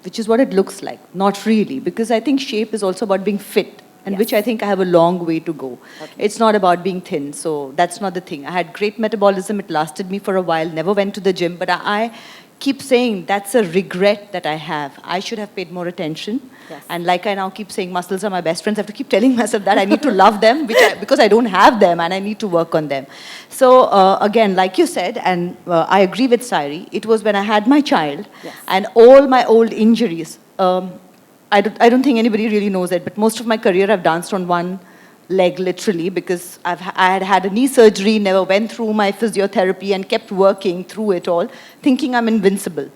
which is what it looks like. Not really, because I think shape is also about being fit, and which I think I have a long way to go. Okay. It's not about being thin, so that's not the thing. I had great metabolism, it lasted me for a while, never went to the gym, but I keep saying that's a regret that I have. I should have paid more attention. Yes. And like I now keep saying, muscles are my best friends. I have to keep telling myself that I need to love them, because I don't have them, and I need to work on them. So again, like you said, and I agree with Sairi, it was when I had my child, and all my old injuries, I don't think anybody really knows it, but most of my career I've danced on one leg, literally, because I had had a knee surgery, never went through my physiotherapy, and kept working through it all, thinking I'm invincible.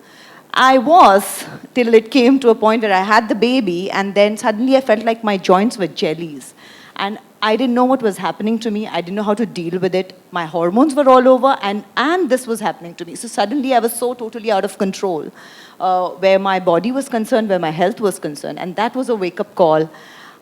I was, till it came to a point where I had the baby, and then suddenly I felt like my joints were jellies. And I didn't know what was happening to me. I didn't know how to deal with it. My hormones were all over, and this was happening to me. So suddenly I was so totally out of control, where my body was concerned, where my health was concerned. And that was a wake-up call.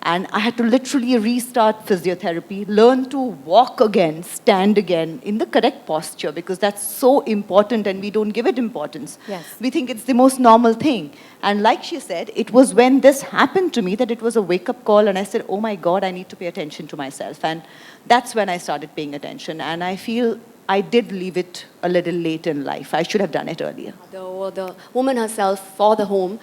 And I had to literally restart physiotherapy, learn to walk again, stand again in the correct posture, because that's so important and we don't give it importance. Yes. We think it's the most normal thing. And like she said, it was when this happened to me that it was a wake-up call, and I said, oh my God, I need to pay attention to myself. And that's when I started paying attention. And I feel I did leave it a little late in life. I should have done it earlier. The woman herself for the home,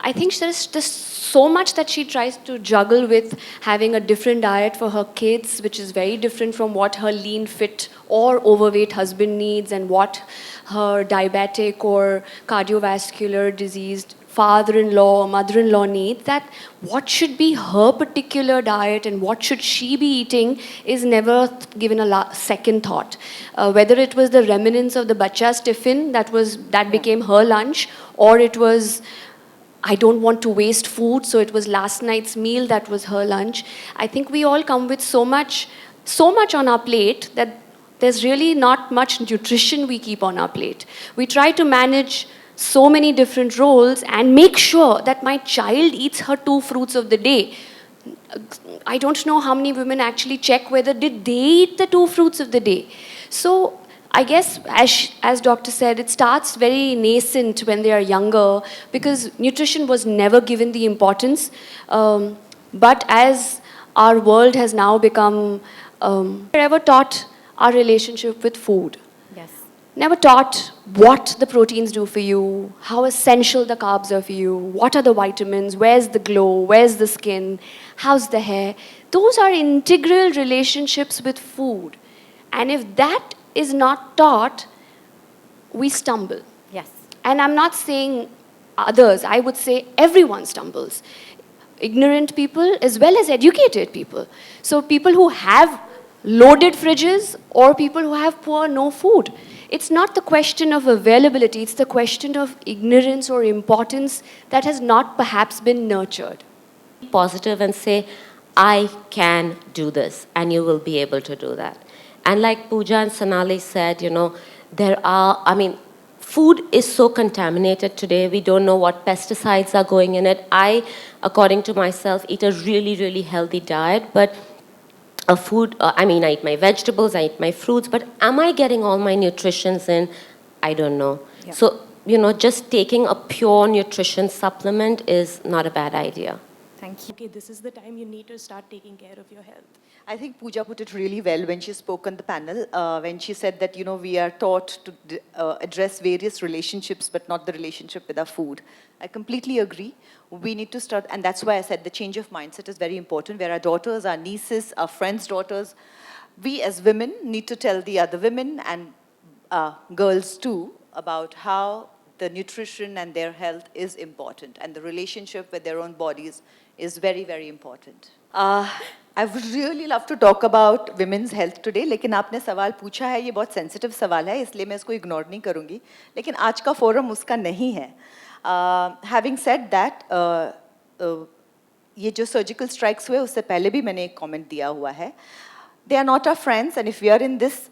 I think there's just so much that she tries to juggle with having a different diet for her kids, which is very different from what her lean, fit, or overweight husband needs, and what her diabetic or cardiovascular diseased father-in-law or mother-in-law need. That what should be her particular diet and what should she be eating is never given a second thought. Whether it was the remnants of the bacha's tiffin that became her lunch, or it was, I don't want to waste food, so it was last night's meal that was her lunch. I think we all come with so much on our plate that there's really not much nutrition we keep on our plate. We try to manage so many different roles and make sure that my child eats her 2 fruits of the day. I don't know how many women actually check whether did they eat the 2 fruits of the day. So I guess, as Doctor said, it starts very nascent when they are younger, because nutrition was never given the importance. But as our world has now become, never taught our relationship with food. Yes. Never taught what the proteins do for you, how essential the carbs are for you, what are the vitamins, where's the glow, where's the skin, how's the hair. Those are integral relationships with food. And if that is not taught, we stumble. Yes. And I'm not saying others, I would say everyone stumbles. Ignorant people as well as educated people. So people who have loaded fridges or people who have poor no food. It's not the question of availability, it's the question of ignorance or importance that has not perhaps been nurtured. Positive and say, I can do this, and you will be able to do that. And like Pooja and Sonali said, food is so contaminated today. We don't know what pesticides are going in it. I, according to myself, eat a really, really healthy diet, but I eat my vegetables, I eat my fruits, but am I getting all my nutritions in? I don't know. Yeah. So, just taking a pure nutrition supplement is not a bad idea. Thank you. Okay, this is the time you need to start taking care of your health. I think Pooja put it really well when she spoke on the panel, when she said that, we are taught to address various relationships, but not the relationship with our food. I completely agree. We need to start, and that's why I said the change of mindset is very important, where our daughters, our nieces, our friends' daughters, we as women need to tell the other women and girls too about how the nutrition and their health is important, and the relationship with their own bodies is very, very important. I would really love to talk about women's health today, लेकिन आपने सवाल पूछा है, ये बहुत sensitive सवाल है, इसलिए मैं इसको ignore नहीं करूँगी, लेकिन आज का forum उसका नहीं है. Having said that, ये जो surgical strikes हुए, उससे पहले भी मैंने एक comment दिया हुआ है. They are not our friends, and if we are in this,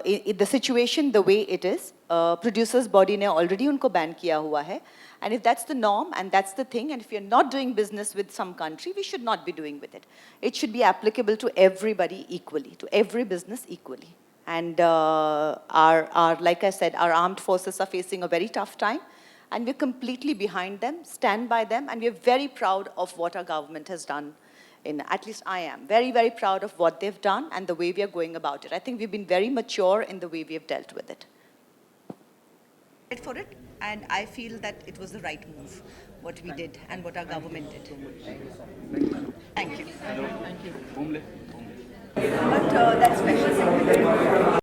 in the situation the way it is, producers body ने already उनको ban किया हुआ है. And if that's the norm and that's the thing, and if you're not doing business with some country, we should not be doing with it. It should be applicable to everybody equally, to every business equally. And like I said, our armed forces are facing a very tough time. and we're completely behind them, stand by them, and we're very proud of what our government has done. At least I am very, very proud of what they've done and the way we are going about it. I think we've been very mature in the way we have dealt with it. For it, and I feel that it was the right move, what we did and what our government did. Thank you. Thank you. But that special secretary.